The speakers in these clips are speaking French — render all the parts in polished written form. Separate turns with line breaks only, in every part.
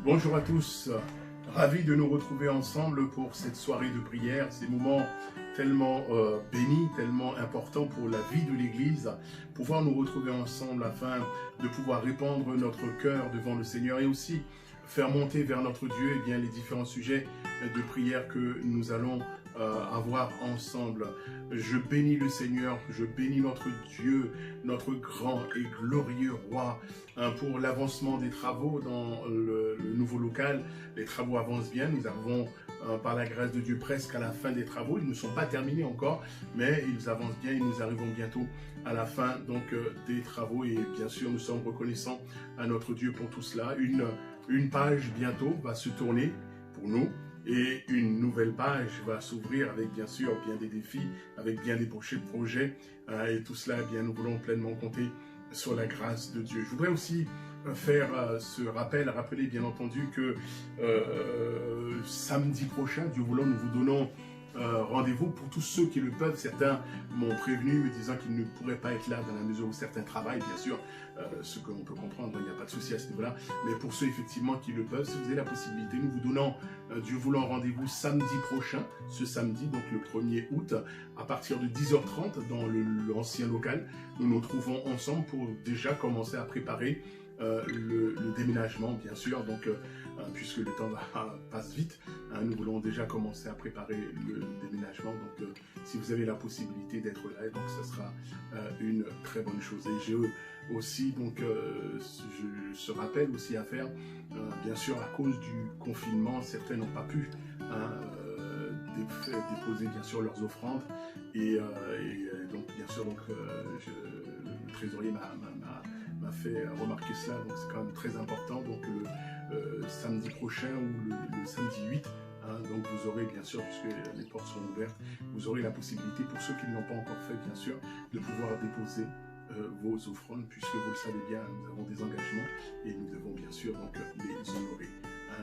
Bonjour à tous, ravi de nous retrouver ensemble pour cette soirée de prière, ces moments tellement bénis, tellement importants pour la vie de l'Église, pouvoir nous retrouver ensemble afin de pouvoir répandre notre cœur devant le Seigneur et aussi faire monter vers notre Dieu eh bien, les différents sujets de prière que nous allons avoir ensemble. Je bénis le Seigneur, je bénis notre Dieu, notre grand et glorieux roi pour l'avancement des travaux dans le nouveau local. Les travaux avancent bien, nous avons par la grâce de Dieu presque à la fin des travaux. Ils ne sont pas terminés encore, mais ils avancent bien et nous arrivons bientôt à la fin donc des travaux et bien sûr nous sommes reconnaissants à notre Dieu pour tout cela. Une page bientôt va se tourner pour nous. Et une nouvelle page va s'ouvrir avec bien sûr bien des défis, avec bien des projets. Et tout cela, eh bien, nous voulons pleinement compter sur la grâce de Dieu. Je voudrais aussi faire ce rappeler bien entendu que samedi prochain, Dieu voulant, nous vous donnons rendez-vous pour tous ceux qui le peuvent. Certains m'ont prévenu me disant qu'ils ne pourraient pas être là dans la mesure où certains travaillent, bien sûr, ce que l'on peut comprendre, il n'y a pas de souci à ce niveau-là, mais pour ceux effectivement qui le peuvent, si vous avez la possibilité, nous vous donnons Dieu voulant rendez-vous samedi prochain, ce samedi, donc le 1er août, à partir de 10h30 dans l'ancien local. Nous nous trouvons ensemble pour déjà commencer à préparer le déménagement, bien sûr, donc puisque le temps passe vite, nous voulons déjà commencer à préparer le déménagement, donc si vous avez la possibilité d'être là, donc ce sera une très bonne chose. Et j'ai aussi donc ce rappel aussi à faire, bien sûr à cause du confinement, certains n'ont pas pu déposer bien sûr leurs offrandes et donc bien sûr donc, le trésorier m'a fait remarquer cela, donc c'est quand même très important. Donc le samedi prochain ou le samedi 8, donc vous aurez bien sûr, puisque les portes sont ouvertes, vous aurez la possibilité pour ceux qui ne l'ont pas encore fait bien sûr de pouvoir déposer vos offrandes, puisque vous le savez bien, nous avons des engagements et nous devons bien sûr donc les honorer.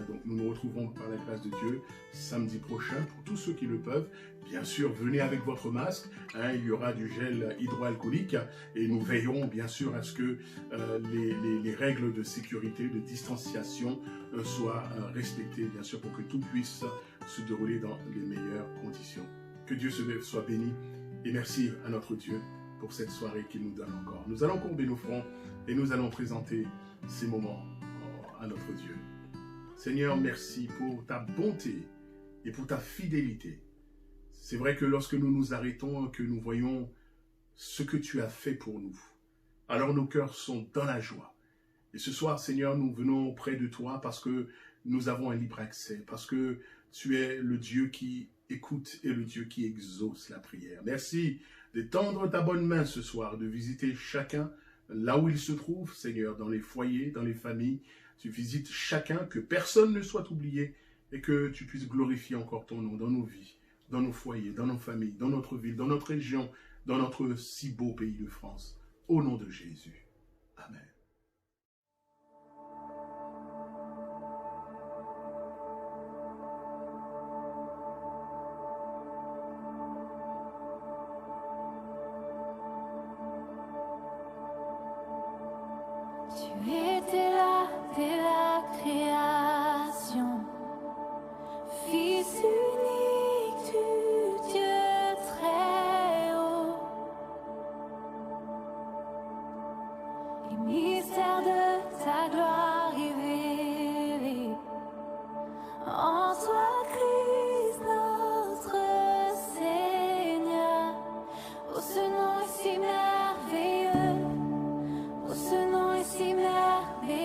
Donc nous nous retrouvons par la grâce de Dieu samedi prochain pour tous ceux qui le peuvent. Bien sûr, venez avec votre masque, il y aura du gel hydroalcoolique et nous veillerons bien sûr à ce que les règles de sécurité, de distanciation soient respectées, bien sûr, pour que tout puisse se dérouler dans les meilleures conditions. Que Dieu soit béni et merci à notre Dieu pour cette soirée qu'il nous donne encore. Nous allons courber nos fronts et nous allons présenter ces moments à notre Dieu. Seigneur, merci pour ta bonté et pour ta fidélité. C'est vrai que lorsque nous nous arrêtons, que nous voyons ce que tu as fait pour nous, alors nos cœurs sont dans la joie. Et ce soir, Seigneur, nous venons auprès de toi parce que nous avons un libre accès, parce que tu es le Dieu qui écoute et le Dieu qui exauce la prière. Merci d'étendre ta bonne main ce soir, de visiter chacun là où il se trouve, Seigneur, dans les foyers, dans les familles. Tu visites chacun, que personne ne soit oublié et que tu puisses glorifier encore ton nom dans nos vies, dans nos foyers, dans nos familles, dans notre ville, dans notre région, dans notre si beau pays de France. Au nom de Jésus. Amen.
Tu étais là dès la création, Fils unique du Dieu très haut, et mystère de ta gloire révélée, en toi Christ notre Seigneur. Oh, ce nom est si merveilleux, oh, ce nom est si merveilleux.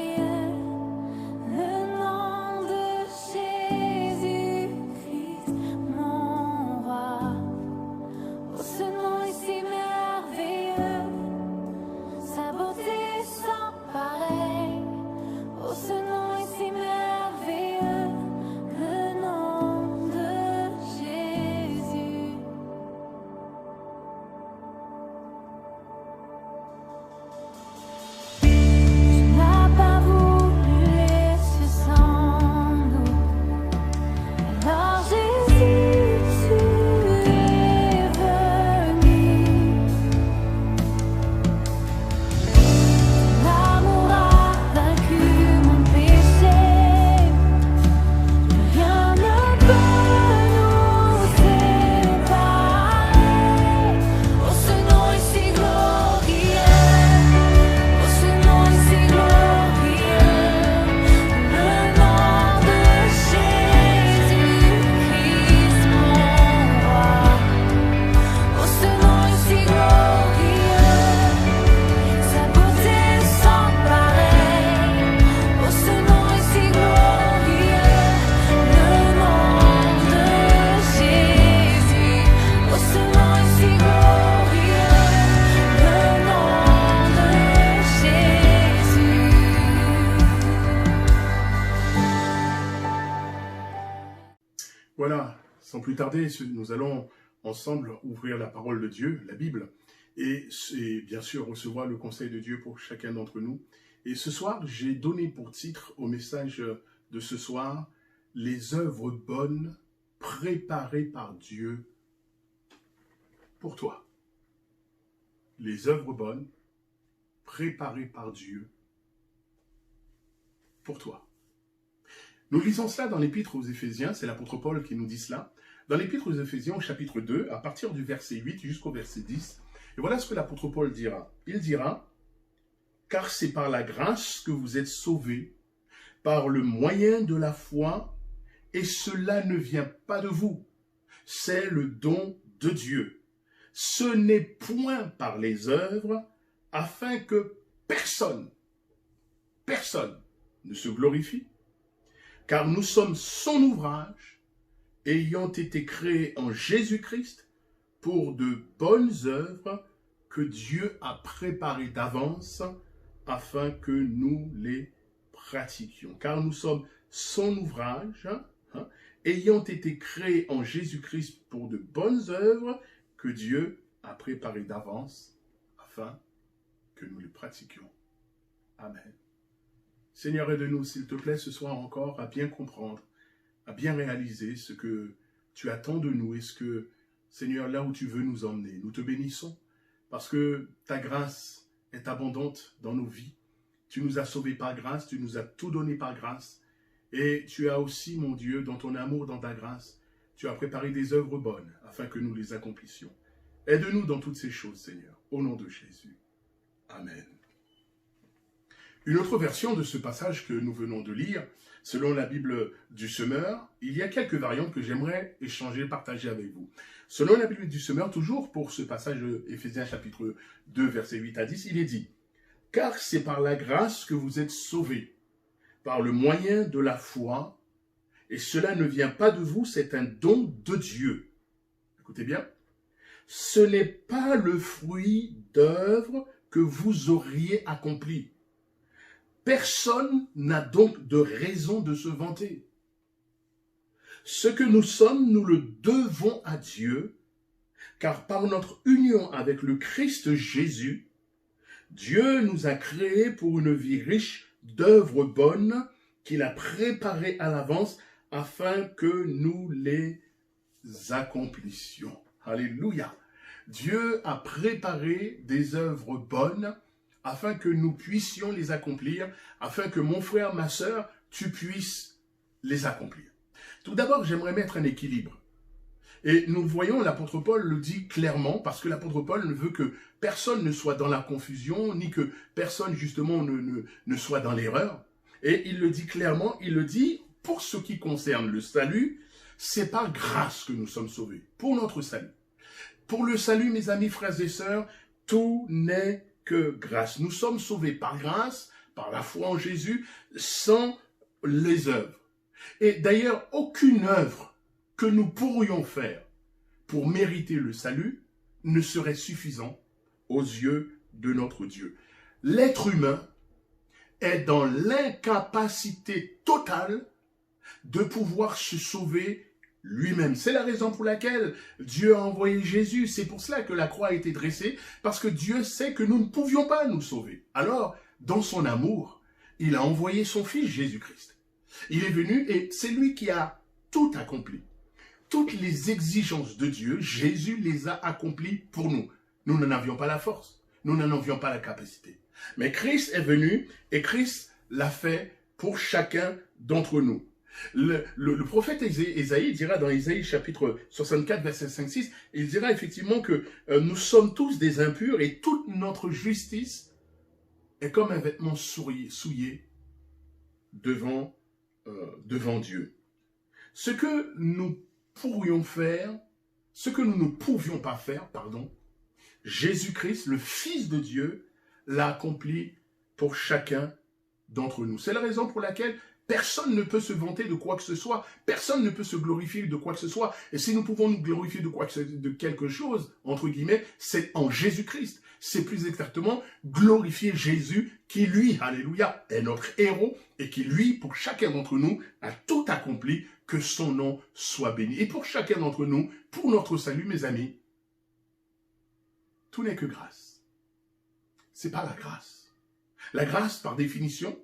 Sans plus tarder, nous allons ensemble ouvrir la parole de Dieu, la Bible, et bien sûr recevoir le conseil de Dieu pour chacun d'entre nous. Et ce soir, j'ai donné pour titre au message de ce soir, « Les œuvres bonnes préparées par Dieu pour toi ». Les œuvres bonnes préparées par Dieu pour toi. Nous lisons cela dans l'Épître aux Éphésiens, c'est l'apôtre Paul qui nous dit cela. Dans l'Épître aux Éphésiens, au chapitre 2, à partir du verset 8 jusqu'au verset 10, et voilà ce que l'apôtre Paul dira. Il dira, « Car c'est par la grâce que vous êtes sauvés, par le moyen de la foi, et cela ne vient pas de vous, c'est le don de Dieu. Ce n'est point par les œuvres, afin que personne ne se glorifie, car nous sommes son ouvrage, ayant été créés en Jésus-Christ pour de bonnes œuvres que Dieu a préparées d'avance afin que nous les pratiquions. Car nous sommes son ouvrage, ayant été créés en Jésus-Christ pour de bonnes œuvres que Dieu a préparées d'avance afin que nous les pratiquions. Amen. Seigneur, aide-nous, s'il te plaît, ce soir encore, à bien comprendre, à bien réaliser ce que tu attends de nous et ce que, Seigneur, là où tu veux nous emmener. Nous te bénissons parce que ta grâce est abondante dans nos vies. Tu nous as sauvés par grâce, tu nous as tout donné par grâce. Et tu as aussi, mon Dieu, dans ton amour, dans ta grâce, tu as préparé des œuvres bonnes afin que nous les accomplissions. Aide-nous dans toutes ces choses, Seigneur, au nom de Jésus. Amen. Une autre version de ce passage que nous venons de lire, selon la Bible du Semeur, il y a quelques variantes que j'aimerais échanger, partager avec vous. Selon la Bible du Semeur, toujours pour ce passage Éphésiens chapitre 2, versets 8 à 10, il est dit « Car c'est par la grâce que vous êtes sauvés, par le moyen de la foi, et cela ne vient pas de vous, c'est un don de Dieu. » Écoutez bien. « Ce n'est pas le fruit d'œuvres que vous auriez accompli. » Personne n'a donc de raison de se vanter. Ce que nous sommes, nous le devons à Dieu, car par notre union avec le Christ Jésus, Dieu nous a créés pour une vie riche d'œuvres bonnes qu'il a préparées à l'avance afin que nous les accomplissions. Alléluia! Dieu a préparé des œuvres bonnes afin que nous puissions les accomplir, afin que mon frère, ma sœur, tu puisses les accomplir. Tout d'abord, j'aimerais mettre un équilibre. Et nous voyons, l'apôtre Paul le dit clairement, parce que l'apôtre Paul ne veut que personne ne soit dans la confusion, ni que personne, justement, ne soit dans l'erreur. Et il le dit clairement, il le dit, pour ce qui concerne le salut, c'est par grâce que nous sommes sauvés, pour notre salut. Pour le salut, mes amis, frères et sœurs, tout n'est que grâce. Nous sommes sauvés par grâce, par la foi en Jésus, sans les œuvres. Et d'ailleurs, aucune œuvre que nous pourrions faire pour mériter le salut ne serait suffisant aux yeux de notre Dieu. L'être humain est dans l'incapacité totale de pouvoir se sauver lui-même. C'est la raison pour laquelle Dieu a envoyé Jésus. C'est pour cela que la croix a été dressée, parce que Dieu sait que nous ne pouvions pas nous sauver. Alors, dans son amour, il a envoyé son Fils Jésus-Christ. Il est venu et c'est lui qui a tout accompli. Toutes les exigences de Dieu, Jésus les a accomplies pour nous. Nous n'en avions pas la force. Nous n'en avions pas la capacité. Mais Christ est venu et Christ l'a fait pour chacun d'entre nous. Le prophète Ésaïe dira dans Ésaïe chapitre 64, verset 5-6, il dira effectivement que nous sommes tous des impurs et toute notre justice est comme un vêtement souillé devant Dieu. Ce que nous pourrions faire, ce que nous ne pouvions pas faire, Jésus-Christ, le Fils de Dieu, l'a accompli pour chacun d'entre nous. C'est la raison pour laquelle Personne ne peut se vanter de quoi que ce soit. Personne ne peut se glorifier de quoi que ce soit. Et si nous pouvons nous glorifier de quelque chose, entre guillemets, c'est en Jésus-Christ. C'est plus exactement glorifier Jésus qui, lui, alléluia, est notre héros et qui, lui, pour chacun d'entre nous, a tout accompli, que son nom soit béni. Et pour chacun d'entre nous, pour notre salut, mes amis, tout n'est que grâce. C'est pas la grâce. La grâce, par définition,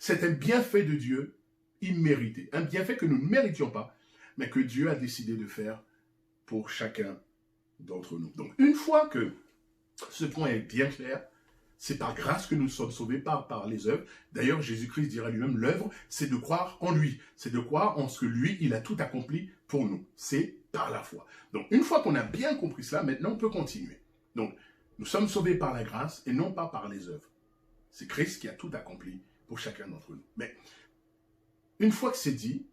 c'est un bienfait de Dieu immérité. Un bienfait que nous ne méritions pas, mais que Dieu a décidé de faire pour chacun d'entre nous. Donc, une fois que ce point est bien clair, c'est par grâce que nous sommes sauvés, par les œuvres. D'ailleurs, Jésus-Christ dira lui-même, l'œuvre, c'est de croire en lui. C'est de croire en ce que lui, il a tout accompli pour nous. C'est par la foi. Donc, une fois qu'on a bien compris cela, maintenant, on peut continuer. Donc, nous sommes sauvés par la grâce et non pas par les œuvres. C'est Christ qui a tout accompli pour chacun d'entre nous. Mais, une fois que c'est dit,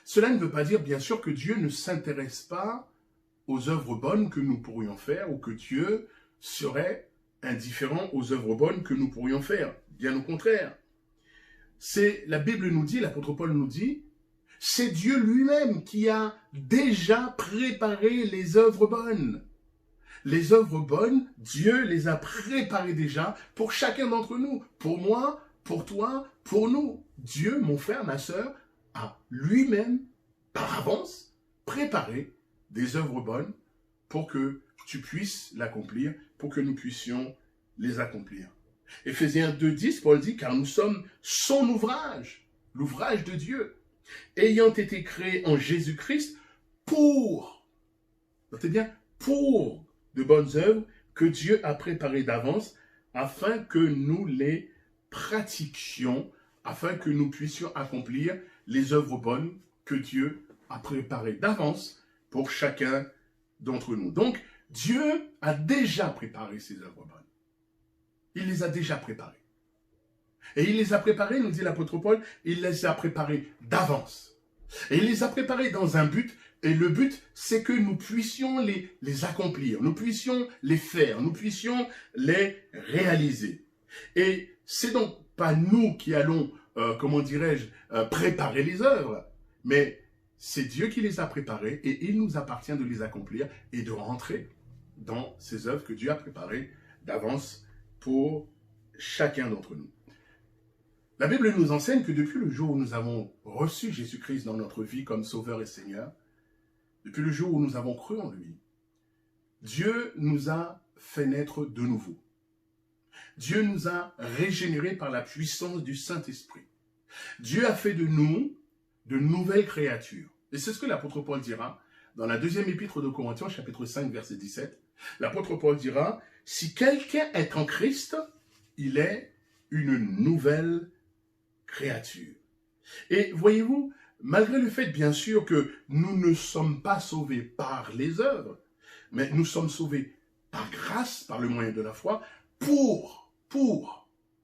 cela ne veut pas dire, bien sûr, que Dieu ne s'intéresse pas aux œuvres bonnes que nous pourrions faire ou que Dieu serait indifférent aux œuvres bonnes que nous pourrions faire. Bien au contraire. La Bible nous dit, l'apôtre Paul nous dit, c'est Dieu lui-même qui a déjà préparé les œuvres bonnes. Les œuvres bonnes, Dieu les a préparées déjà pour chacun d'entre nous. Pour moi, pour toi, pour nous. Dieu, mon frère, ma sœur, a lui-même, par avance, préparé des œuvres bonnes pour que tu puisses l'accomplir, pour que nous puissions les accomplir. Éphésiens 2,10, Paul dit, car nous sommes son ouvrage, l'ouvrage de Dieu, ayant été créés en Jésus-Christ pour, notez bien, pour de bonnes œuvres que Dieu a préparées d'avance afin que nous les pratiquions, afin que nous puissions accomplir les œuvres bonnes que Dieu a préparées d'avance pour chacun d'entre nous. Donc, Dieu a déjà préparé ces œuvres bonnes. Il les a déjà préparées. Et il les a préparées, nous dit l'apôtre Paul, il les a préparées d'avance. Et il les a préparées dans un but, et le but, c'est que nous puissions les accomplir, nous puissions les faire, nous puissions les réaliser. Et c'est donc pas nous qui allons, comment dirais-je, préparer les œuvres, mais c'est Dieu qui les a préparées, et il nous appartient de les accomplir et de rentrer dans ces œuvres que Dieu a préparées d'avance pour chacun d'entre nous. La Bible nous enseigne que depuis le jour où nous avons reçu Jésus-Christ dans notre vie comme Sauveur et Seigneur, depuis le jour où nous avons cru en lui, Dieu nous a fait naître de nouveau. Dieu nous a régénérés par la puissance du Saint-Esprit. Dieu a fait de nous de nouvelles créatures. Et c'est ce que l'apôtre Paul dira dans la deuxième épître de Corinthiens, chapitre 5, verset 17. L'apôtre Paul dira, « Si quelqu'un est en Christ, il est une nouvelle créature. » Et voyez-vous, malgré le fait, bien sûr, que nous ne sommes pas sauvés par les œuvres, mais nous sommes sauvés par grâce, par le moyen de la foi, pour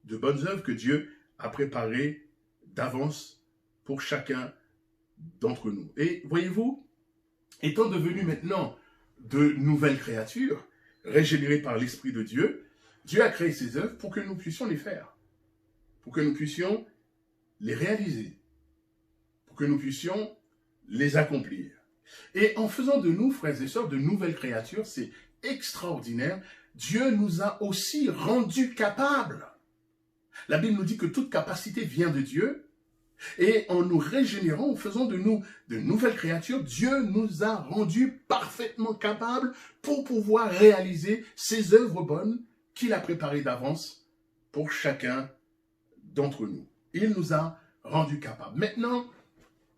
de bonnes œuvres que Dieu a préparées d'avance pour chacun d'entre nous. Et voyez-vous, étant devenus maintenant de nouvelles créatures, régénérées par l'Esprit de Dieu, Dieu a créé ces œuvres pour que nous puissions les faire, pour que nous puissions les réaliser, pour que nous puissions les accomplir. Et en faisant de nous, frères et sœurs, de nouvelles créatures, c'est extraordinaire, Dieu nous a aussi rendus capables. La Bible nous dit que toute capacité vient de Dieu, et en nous régénérant, en faisant de nous de nouvelles créatures, Dieu nous a rendus parfaitement capables pour pouvoir réaliser ces œuvres bonnes qu'il a préparées d'avance pour chacun d'entre nous. Il nous a rendus capables. Maintenant,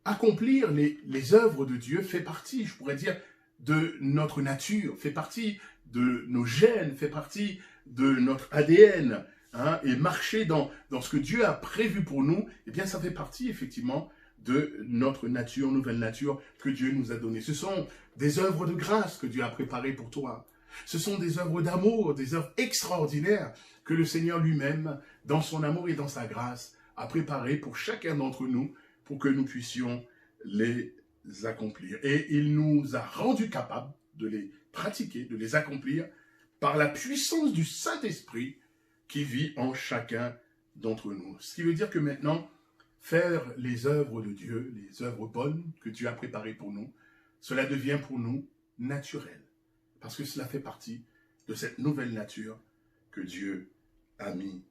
accomplir les œuvres de Dieu fait partie, je pourrais dire, de notre nature, fait partie de nos gènes, fait partie de notre ADN. Et marcher dans ce que Dieu a prévu pour nous, eh bien ça fait partie effectivement de notre nature, nouvelle nature que Dieu nous a donnée. Ce sont des œuvres de grâce que Dieu a préparées pour toi. Ce sont des œuvres d'amour, des œuvres extraordinaires que le Seigneur lui-même, dans son amour et dans sa grâce, a préparées pour chacun d'entre nous, pour que nous puissions les accomplir. Et il nous a rendus capables de les pratiquer, de les accomplir par la puissance du Saint-Esprit qui vit en chacun d'entre nous. Ce qui veut dire que maintenant, faire les œuvres de Dieu, les œuvres bonnes que Dieu a préparées pour nous, cela devient pour nous naturel. Parce que cela fait partie de cette nouvelle nature que Dieu a mis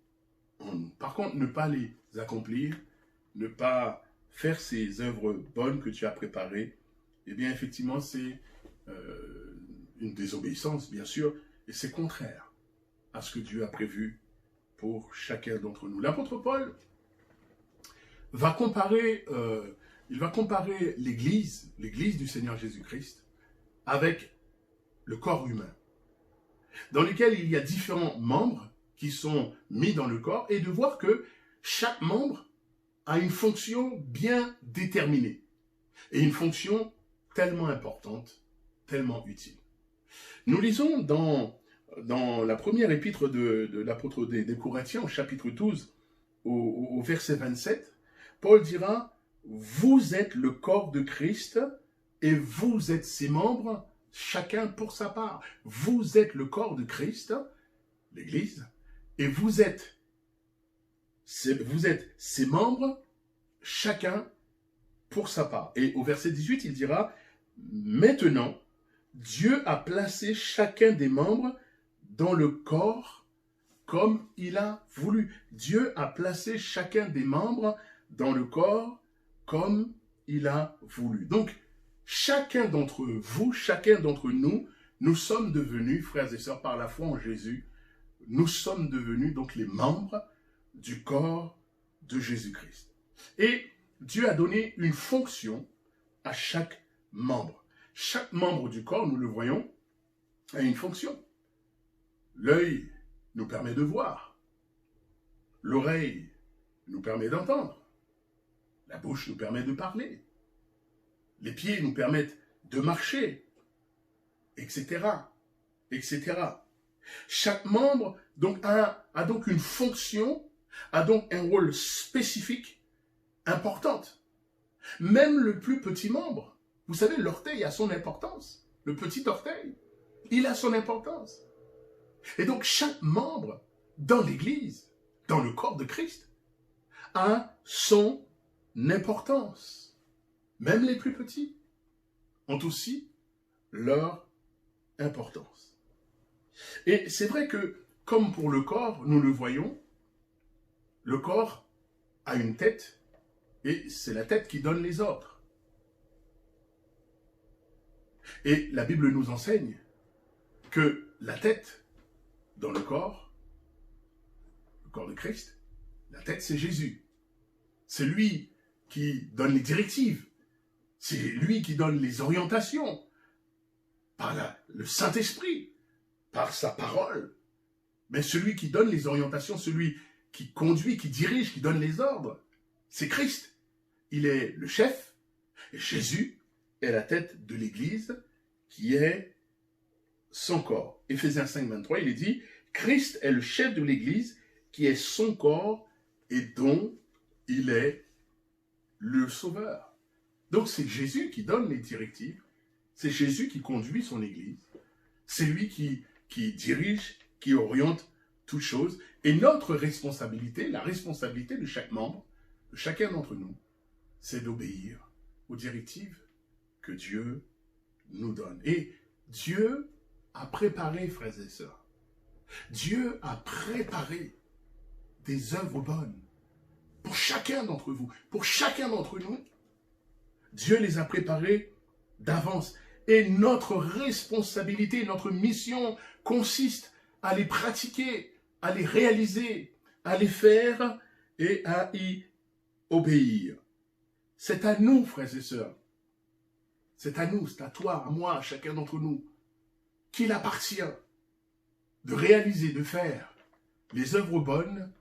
en nous. Par contre, ne pas les accomplir, ne pas faire ces œuvres bonnes que tu as préparées, eh bien, effectivement, c'est une désobéissance, bien sûr, et c'est contraire à ce que Dieu a prévu pour chacun d'entre nous. L'apôtre Paul va comparer, l'Église du Seigneur Jésus-Christ, avec le corps humain, dans lequel il y a différents membres qui sont mis dans le corps, et de voir que chaque membre a une fonction bien déterminée, et une fonction tellement importante, tellement utile. Nous lisons dans la première épître de l'apôtre des Corinthiens, au chapitre 12, au verset 27, Paul dira « Vous êtes le corps de Christ, et vous êtes ses membres, chacun pour sa part. Vous êtes le corps de Christ, l'Église, et vous êtes ses membres, chacun pour sa part. » Et au verset 18, il dira « Maintenant, Dieu a placé chacun des membres dans le corps comme il a voulu. » Dieu a placé chacun des membres dans le corps comme il a voulu. Donc, chacun d'entre vous, chacun d'entre nous, nous sommes devenus, frères et sœurs, par la foi en Jésus, nous sommes devenus donc les membres du corps de Jésus-Christ. Et Dieu a donné une fonction à chaque membre. Chaque membre du corps, nous le voyons, a une fonction. L'œil nous permet de voir. L'oreille nous permet d'entendre. La bouche nous permet de parler. Les pieds nous permettent de marcher, etc., etc. Chaque membre donc, a donc une fonction, a donc un rôle spécifique, importante. Même le plus petit membre, vous savez, l'orteil a son importance. Le petit orteil, il a son importance. Et donc, chaque membre dans l'Église, dans le corps de Christ, a son importance. Même les plus petits ont aussi leur importance. Et c'est vrai que, comme pour le corps, nous le voyons, le corps a une tête, et c'est la tête qui donne les ordres. Et la Bible nous enseigne que la tête dans le corps de Christ, la tête c'est Jésus. C'est lui qui donne les directives. C'est lui qui donne les orientations. Par le Saint-Esprit, par sa parole. Mais celui qui donne les orientations, celui qui conduit, qui dirige, qui donne les ordres, c'est Christ. Il est le chef, et Jésus est la tête de l'Église, qui est son corps. Éphésiens 5, 23, il est dit, Christ est le chef de l'Église, qui est son corps, et dont il est le sauveur. Donc c'est Jésus qui donne les directives, c'est Jésus qui conduit son Église, c'est lui qui dirige, qui oriente toutes choses, et notre responsabilité, la responsabilité de chaque membre, de chacun d'entre nous, c'est d'obéir aux directives que Dieu nous donne. Et Dieu a préparé, frères et sœurs, Dieu a préparé des œuvres bonnes pour chacun d'entre vous, pour chacun d'entre nous. Dieu les a préparées d'avance. Et notre responsabilité, notre mission consiste à les pratiquer, à les réaliser, à les faire et à y obéir. C'est à nous, frères et sœurs. C'est à nous, c'est à toi, à moi, à chacun d'entre nous, qu'il appartient de réaliser, de faire les œuvres bonnes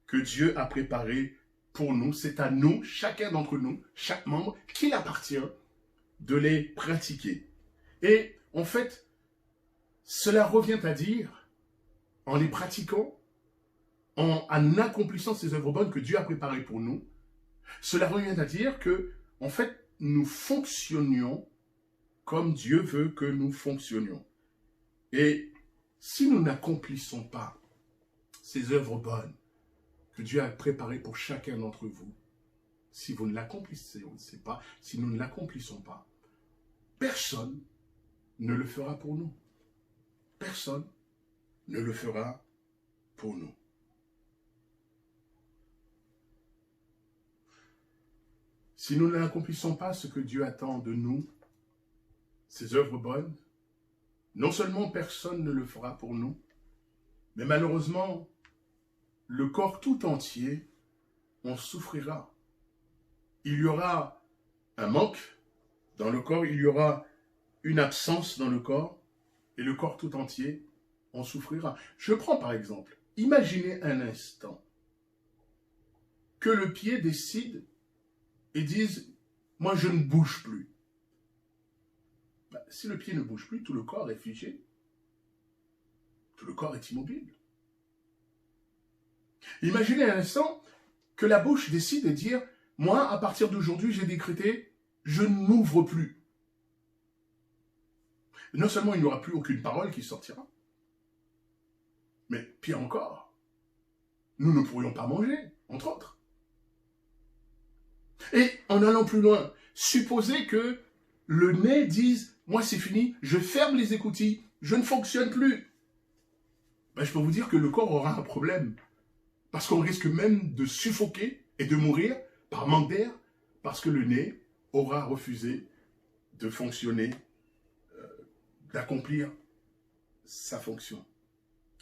que Dieu a préparées pour nous. C'est à nous, chacun d'entre nous, chaque membre, qu'il appartient de les pratiquer. Et en fait, cela revient à dire, en les pratiquant, en accomplissant ces œuvres bonnes que Dieu a préparées pour nous, cela revient à dire que, en fait, nous fonctionnions comme Dieu veut que nous fonctionnions. Et si nous n'accomplissons pas ces œuvres bonnes que Dieu a préparées pour chacun d'entre vous, si vous ne l'accomplissez pas, si nous ne l'accomplissons pas, personne ne le fera pour nous. Personne ne le fera pour nous. Si nous n'accomplissons pas ce que Dieu attend de nous, ses œuvres bonnes, non seulement personne ne le fera pour nous, mais malheureusement, le corps tout entier en souffrira. Il y aura un manque dans le corps, il y aura une absence dans le corps, et le corps tout entier en souffrira. Je prends par exemple, imaginez un instant que le pied décide et dise « moi je ne bouge plus ». Si le pied ne bouge plus, tout le corps est figé, tout le corps est immobile. Imaginez un instant que la bouche décide de dire « moi, à partir d'aujourd'hui, j'ai décrété, je n'ouvre plus ». Non seulement il n'y aura plus aucune parole qui sortira, mais pire encore, nous ne pourrions pas manger, entre autres. Et en allant plus loin, supposez que le nez dise « moi c'est fini, je ferme les écoutilles, je ne fonctionne plus ». Ben, je peux vous dire que le corps aura un problème. Parce qu'on risque même de suffoquer et de mourir par manque d'air, parce que le nez aura refusé de fonctionner, d'accomplir sa fonction.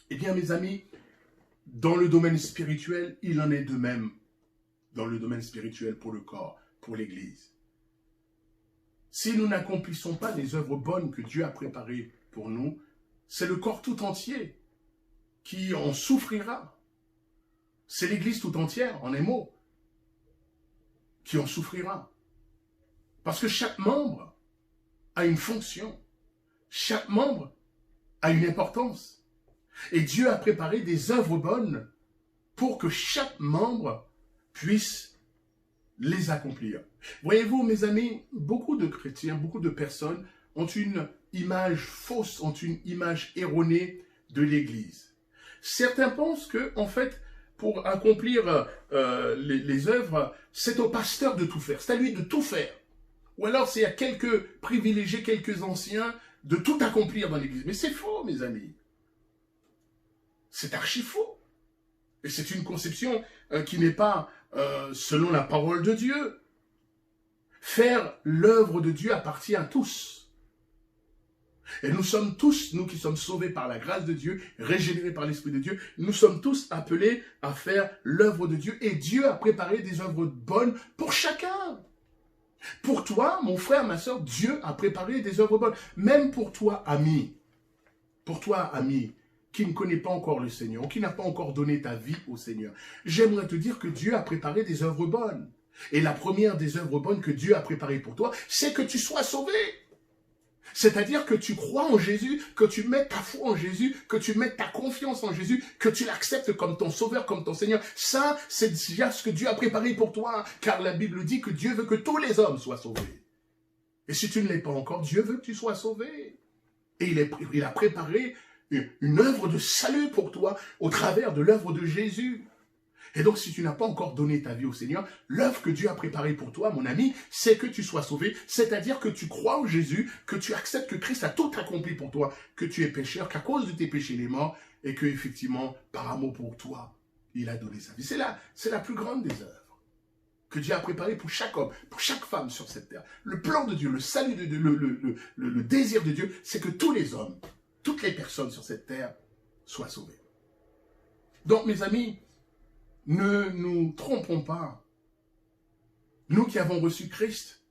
Eh bien, mes amis, dans le domaine spirituel, il en est de même. Dans le domaine spirituel pour le corps, pour l'Église. Si nous n'accomplissons pas les œuvres bonnes que Dieu a préparées pour nous, c'est le corps tout entier qui en souffrira. C'est l'Église tout entière, en un mot, qui en souffrira. Parce que chaque membre a une fonction. Chaque membre a une importance. Et Dieu a préparé des œuvres bonnes pour que chaque membre puisse les accomplir. Voyez-vous, mes amis, beaucoup de chrétiens, beaucoup de personnes ont une image fausse, ont une image erronée de l'Église. Certains pensent que, en fait, pour accomplir les œuvres, c'est au pasteur de tout faire, c'est à lui de tout faire. Ou alors c'est à quelques privilégiés, quelques anciens, de tout accomplir dans l'Église. Mais c'est faux, mes amis. C'est archi faux. Et c'est une conception qui n'est pas selon la parole de Dieu. Faire l'œuvre de Dieu appartient à tous. Et nous sommes tous, nous qui sommes sauvés par la grâce de Dieu, régénérés par l'Esprit de Dieu, nous sommes tous appelés à faire l'œuvre de Dieu. Et Dieu a préparé des œuvres bonnes pour chacun. Pour toi, mon frère, ma soeur, Dieu a préparé des œuvres bonnes. Même pour toi, ami, qui ne connaît pas encore le Seigneur, ou qui n'a pas encore donné ta vie au Seigneur, j'aimerais te dire que Dieu a préparé des œuvres bonnes. Et la première des œuvres bonnes que Dieu a préparées pour toi, c'est que tu sois sauvé. C'est-à-dire que tu crois en Jésus, que tu mets ta foi en Jésus, que tu mets ta confiance en Jésus, que tu l'acceptes comme ton sauveur, comme ton Seigneur. Ça, c'est déjà ce que Dieu a préparé pour toi, car la Bible dit que Dieu veut que tous les hommes soient sauvés. Et si tu ne l'es pas encore, Dieu veut que tu sois sauvé. Et il a préparé une œuvre de salut pour toi au travers de l'œuvre de Jésus. Et donc, si tu n'as pas encore donné ta vie au Seigneur, l'œuvre que Dieu a préparée pour toi, mon ami, c'est que tu sois sauvé, c'est-à-dire que tu crois en Jésus, que tu acceptes que Christ a tout accompli pour toi, que tu es pécheur, qu'à cause de tes péchés, il est mort, et que, effectivement, par amour pour toi, il a donné sa vie. C'est la plus grande des œuvres que Dieu a préparée pour chaque homme, pour chaque femme sur cette terre. Le plan de Dieu, le salut de Dieu, le désir de Dieu, c'est que tous les hommes, toutes les personnes sur cette terre soient sauvées. Donc, mes amis, ne nous trompons pas. Nous qui avons reçu Christ,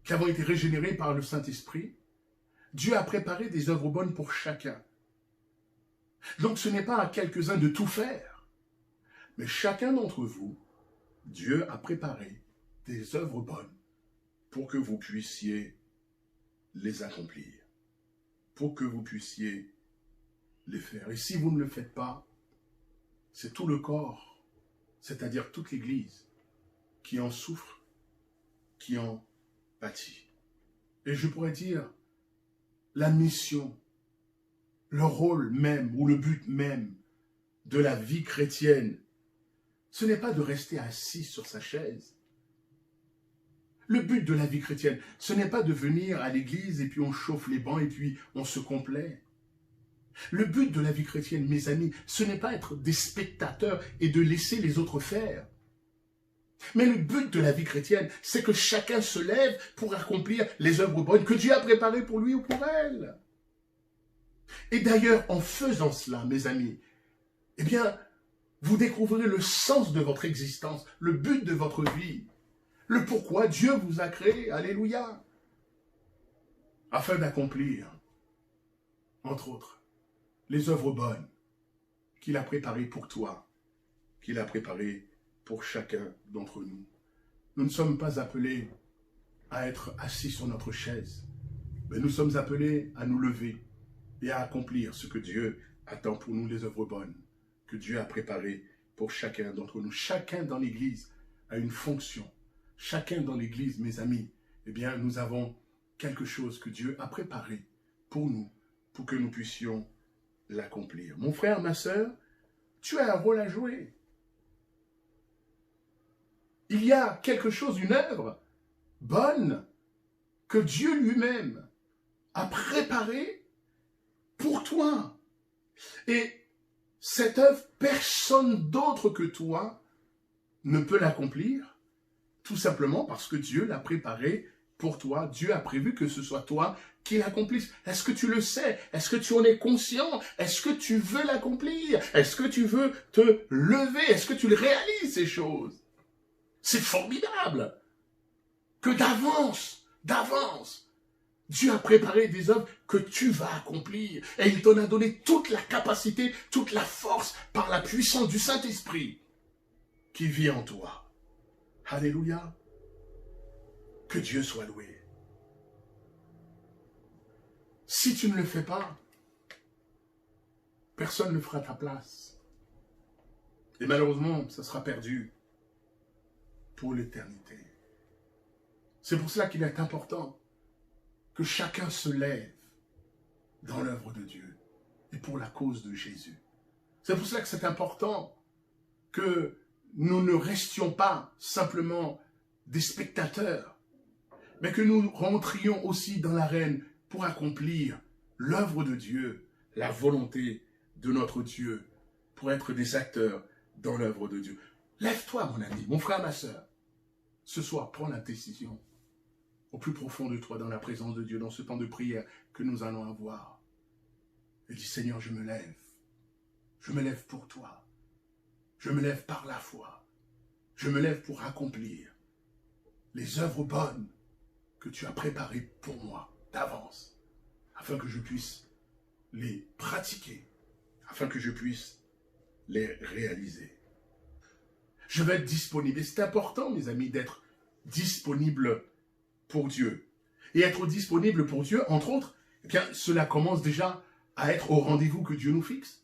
qui avons été régénérés par le Saint-Esprit, Dieu a préparé des œuvres bonnes pour chacun. Donc ce n'est pas à quelques-uns de tout faire, mais chacun d'entre vous, Dieu a préparé des œuvres bonnes pour que vous puissiez les accomplir, pour que vous puissiez les faire. Et si vous ne le faites pas, c'est tout le corps, c'est-à-dire toute l'Église, qui en souffre, qui en pâtit. Et je pourrais dire, la mission, le rôle même, ou le but même de la vie chrétienne, ce n'est pas de rester assis sur sa chaise, Le but de la vie chrétienne, ce n'est pas de venir à l'église et puis on chauffe les bancs et puis on se complaît. Le but de la vie chrétienne, mes amis, ce n'est pas être des spectateurs et de laisser les autres faire. Mais le but de la vie chrétienne, c'est que chacun se lève pour accomplir les œuvres bonnes que Dieu a préparées pour lui ou pour elle. Et d'ailleurs, en faisant cela, mes amis, eh bien, vous découvrirez le sens de votre existence, le but de votre vie, le pourquoi Dieu vous a créé, alléluia, afin d'accomplir, entre autres, les œuvres bonnes qu'il a préparées pour toi, qu'il a préparées pour chacun d'entre nous. Nous ne sommes pas appelés à être assis sur notre chaise, mais nous sommes appelés à nous lever et à accomplir ce que Dieu attend pour nous, les œuvres bonnes que Dieu a préparées pour chacun d'entre nous. Chacun dans l'Église a une fonction. Chacun dans l'Église, mes amis, eh bien, nous avons quelque chose que Dieu a préparé pour nous, pour que nous puissions l'accomplir. Mon frère, ma sœur, tu as un rôle à jouer. Il y a quelque chose, une œuvre bonne que Dieu lui-même a préparée pour toi. Et cette œuvre, personne d'autre que toi ne peut l'accomplir, tout simplement parce que Dieu l'a préparée pour toi. Dieu a prévu que ce soit toi qui l'accomplisse. Est-ce que tu le sais? Est-ce que tu en es conscient? Est-ce que tu veux l'accomplir? Est-ce que tu veux te lever? Est-ce que tu le réalises, ces choses? C'est formidable que d'avance, Dieu a préparé des œuvres que tu vas accomplir. Et il t'en a donné toute la capacité, toute la force par la puissance du Saint-Esprit qui vit en toi. Alléluia. Que Dieu soit loué. Si tu ne le fais pas, personne ne le fera à ta place. Et malheureusement, ça sera perdu pour l'éternité. C'est pour cela qu'il est important que chacun se lève dans l'œuvre de Dieu et pour la cause de Jésus. C'est pour cela que c'est important que nous ne restions pas simplement des spectateurs, mais que nous rentrions aussi dans l'arène pour accomplir l'œuvre de Dieu, la volonté de notre Dieu, pour être des acteurs dans l'œuvre de Dieu. Lève-toi, mon ami, mon frère, ma sœur. Ce soir, prends la décision au plus profond de toi, dans la présence de Dieu, dans ce temps de prière que nous allons avoir. Et dis, Seigneur, je me lève. Je me lève pour toi. Je me lève par la foi. Je me lève pour accomplir les œuvres bonnes que tu as préparées pour moi d'avance, afin que je puisse les pratiquer, afin que je puisse les réaliser. Je vais être disponible. Et c'est important, mes amis, d'être disponible pour Dieu. Et être disponible pour Dieu, entre autres, eh bien, cela commence déjà à être au rendez-vous que Dieu nous fixe.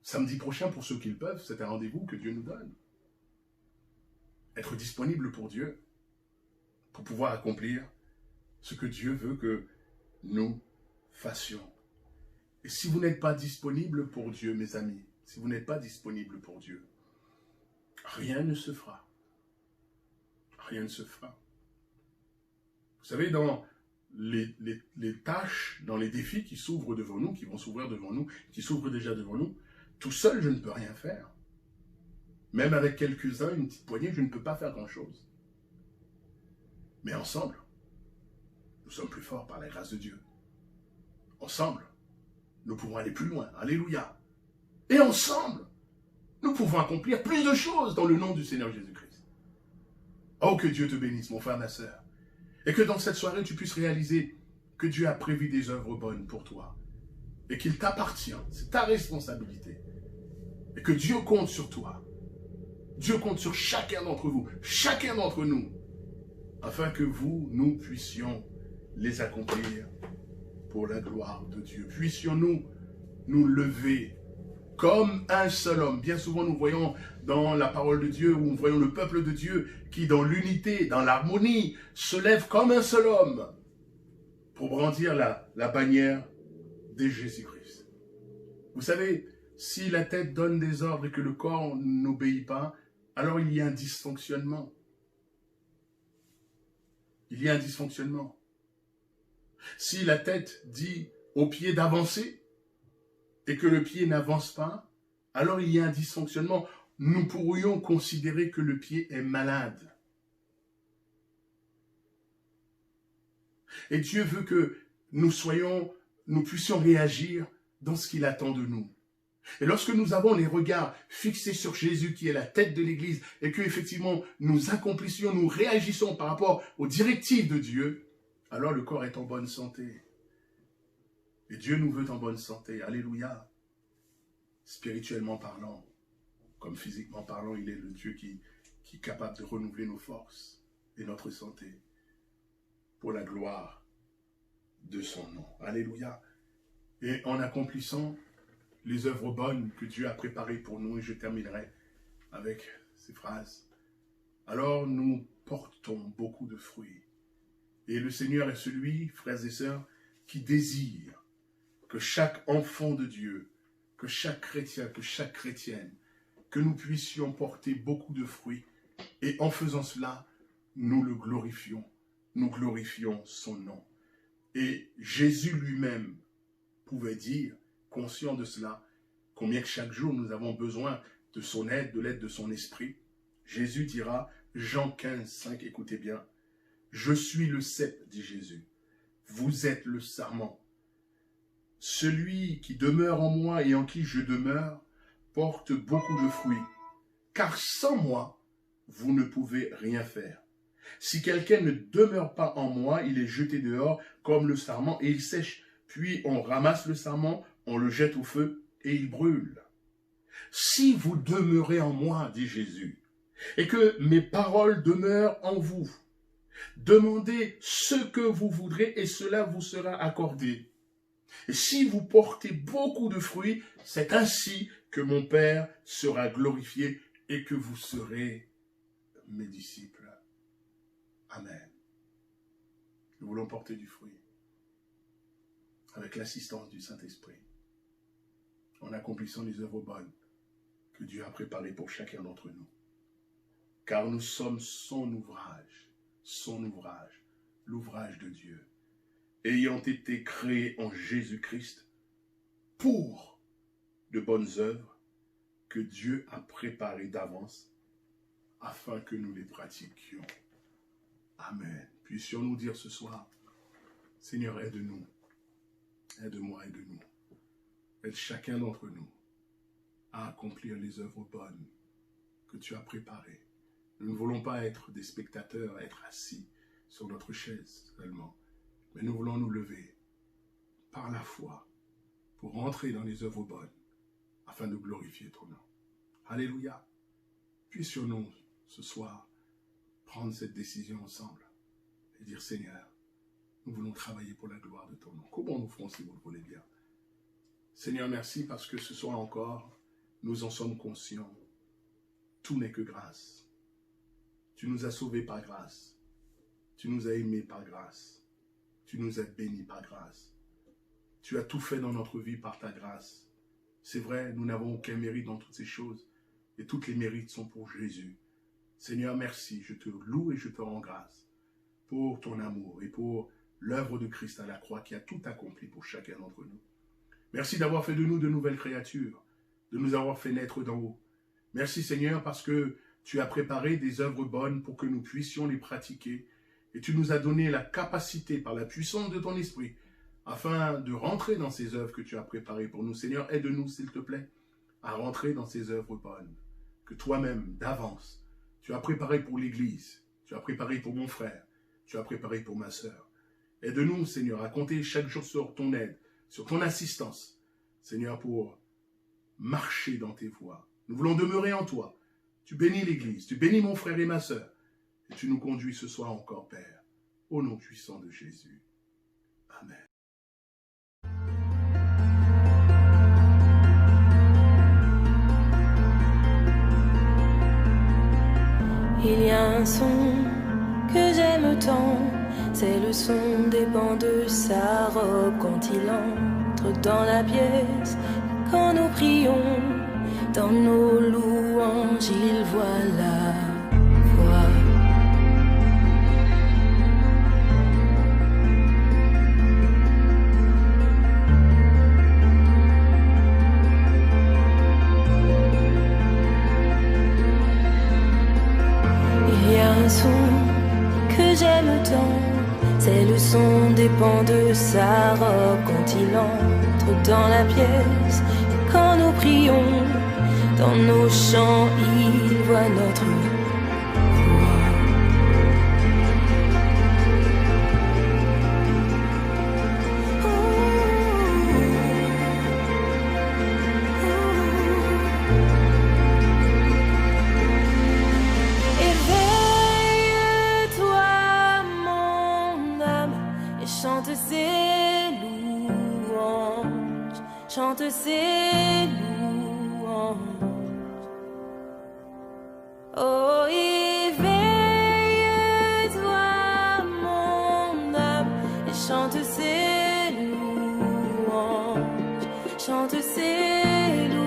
Samedi prochain, pour ceux qui le peuvent, c'est un rendez-vous que Dieu nous donne. Être disponible pour Dieu, pour pouvoir accomplir ce que Dieu veut que nous fassions. Et si vous n'êtes pas disponible pour Dieu, mes amis, si vous n'êtes pas disponible pour Dieu, rien ne se fera. Rien ne se fera. Vous savez, dans les tâches, dans les défis qui s'ouvrent devant nous, qui vont s'ouvrir devant nous, qui s'ouvrent déjà devant nous, tout seul, je ne peux rien faire. Même avec quelques-uns, une petite poignée, je ne peux pas faire grand-chose. Mais ensemble, nous sommes plus forts par la grâce de Dieu. Ensemble, nous pouvons aller plus loin. Alléluia. Et ensemble, nous pouvons accomplir plus de choses dans le nom du Seigneur Jésus-Christ. Oh, que Dieu te bénisse, mon frère, ma sœur. Et que dans cette soirée, tu puisses réaliser que Dieu a prévu des œuvres bonnes pour toi. Et qu'il t'appartient. C'est ta responsabilité. Et que Dieu compte sur toi. Dieu compte sur chacun d'entre vous, chacun d'entre nous, afin que nous puissions les accomplir pour la gloire de Dieu. Puissions-nous nous lever comme un seul homme. Bien souvent, nous voyons dans la parole de Dieu, où nous voyons le peuple de Dieu qui, dans l'unité, dans l'harmonie, se lève comme un seul homme pour brandir la bannière de Jésus-Christ. Vous savez, si la tête donne des ordres et que le corps n'obéit pas, alors il y a un dysfonctionnement. il y a un dysfonctionnement. Si la tête dit au pied d'avancer et que le pied n'avance pas, alors il y a un dysfonctionnement. Nous pourrions considérer que le pied est malade. Et Dieu veut que nous puissions réagir dans ce qu'il attend de nous. Et lorsque nous avons les regards fixés sur Jésus qui est la tête de l'Église et que effectivement nous accomplissions, nous réagissons par rapport aux directives de Dieu, alors le corps est en bonne santé. Et Dieu nous veut en bonne santé. Alléluia. Spirituellement parlant, comme physiquement parlant, il est le Dieu qui est capable de renouveler nos forces et notre santé pour la gloire de son nom. Alléluia. Et en accomplissant les œuvres bonnes que Dieu a préparées pour nous, et je terminerai avec ces phrases. Alors nous portons beaucoup de fruits. Et le Seigneur est celui, frères et sœurs, qui désire que chaque enfant de Dieu, que chaque chrétien, que chaque chrétienne, que nous puissions porter beaucoup de fruits. Et en faisant cela, nous le glorifions. Nous glorifions son nom. Et Jésus lui-même pouvait dire, conscient de cela, combien que chaque jour nous avons besoin de son aide, de l'aide de son esprit. Jésus dira, Jean 15, 5, écoutez bien, « Je suis le cep, dit Jésus, vous êtes le sarment. Celui qui demeure en moi et en qui je demeure porte beaucoup de fruits, car sans moi, vous ne pouvez rien faire. Si quelqu'un ne demeure pas en moi, il est jeté dehors comme le sarment et il sèche. Puis on ramasse le sarment, on le jette au feu et il brûle. Si vous demeurez en moi, dit Jésus, et que mes paroles demeurent en vous, demandez ce que vous voudrez et cela vous sera accordé. Et si vous portez beaucoup de fruits, c'est ainsi que mon Père sera glorifié et que vous serez mes disciples. Amen. Nous voulons porter du fruit avec l'assistance du Saint-Esprit, en accomplissant les œuvres bonnes que Dieu a préparées pour chacun d'entre nous. Car nous sommes son ouvrage, l'ouvrage de Dieu, ayant été créés en Jésus-Christ pour de bonnes œuvres que Dieu a préparées d'avance afin que nous les pratiquions. Amen. Puissions-nous dire ce soir, Seigneur, aide-nous, aide-moi, aide-nous, aide chacun d'entre nous à accomplir les œuvres bonnes que tu as préparées. Nous ne voulons pas être des spectateurs, être assis sur notre chaise seulement, mais nous voulons nous lever par la foi pour entrer dans les œuvres bonnes afin de glorifier ton nom. Alléluia. Puissions-nous ce soir prendre cette décision ensemble et dire, Seigneur, nous voulons travailler pour la gloire de ton nom. Comment nous ferons si vous le voulez bien? Seigneur, merci parce que ce soir encore, nous en sommes conscients. Tout n'est que grâce. Tu nous as sauvés par grâce. Tu nous as aimés par grâce. Tu nous as bénis par grâce. Tu as tout fait dans notre vie par ta grâce. C'est vrai, nous n'avons aucun mérite dans toutes ces choses. Et toutes les mérites sont pour Jésus. Seigneur, merci. Je te loue et je te rends grâce pour ton amour et pour l'œuvre de Christ à la croix qui a tout accompli pour chacun d'entre nous. Merci d'avoir fait de nous de nouvelles créatures, de nous avoir fait naître d'en haut. Merci Seigneur parce que tu as préparé des œuvres bonnes pour que nous puissions les pratiquer et tu nous as donné la capacité par la puissance de ton esprit afin de rentrer dans ces œuvres que tu as préparées pour nous. Seigneur, aide-nous s'il te plaît à rentrer dans ces œuvres bonnes que toi-même d'avance tu as préparé pour l'Église, tu as préparé pour mon frère, tu as préparé pour ma sœur. Aide-nous, Seigneur, à compter chaque jour sur ton aide, sur ton assistance, Seigneur, pour marcher dans tes voies. Nous voulons demeurer en toi. Tu bénis l'Église, tu bénis mon frère et ma sœur, et tu nous conduis ce soir encore, Père, au nom puissant de Jésus. Amen.
Il y a un son que j'aime tant, c'est le son des bancs de sa robe quand il entre dans la pièce. Quand nous prions, dans nos louanges, il voit la voix. entre dans la pièce. Et quand nous prions, dans nos chants, il voit notre chante ses louanges, chante ses louanges. Oh, éveille-toi, mon âme, et chante ses louanges, chante ses louanges.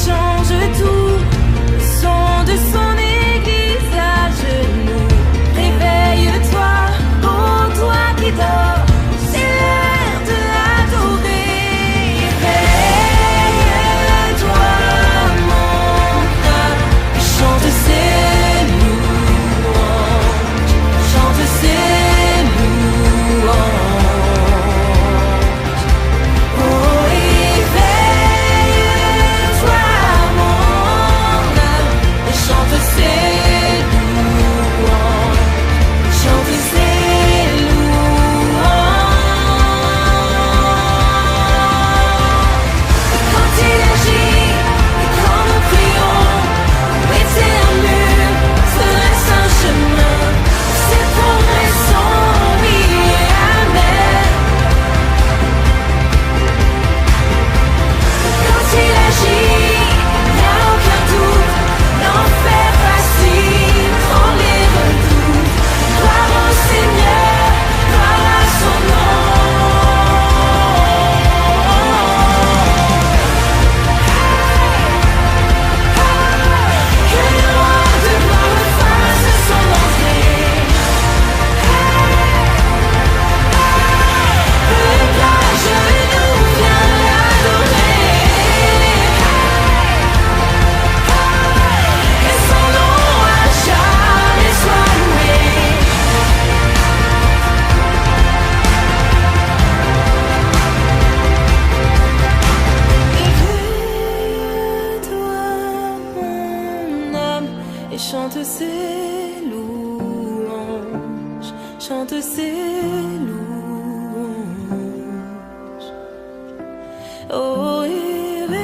Change tout, le son de son église à genoux. Réveille-toi, oh toi qui dors, c'est l'heure de l'adorer. Réveille-toi, mon âme, et chante ses louanges, chante ses louanges. Oh, chante ses louanges, chante ses louanges. Quand il agit et quand nous prions, où éternel serait un chemin, ses progrès sont oui et amen. Quand il agit, il n'y a aucun doute. L'enfer facile, trembler redoute. Gloire au Seigneur, gloire à son nom. Que le roi de gloire fasse son entrée. Que le plat genou vient l'adorer. Son nom à jamais soit loué. Éveille-toi, mon âme, et chante ses louanges, chante ses louanges. Oh, éveille-toi,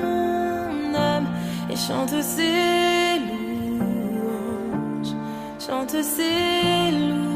mon âme, et chante ses louanges, chante ses louanges.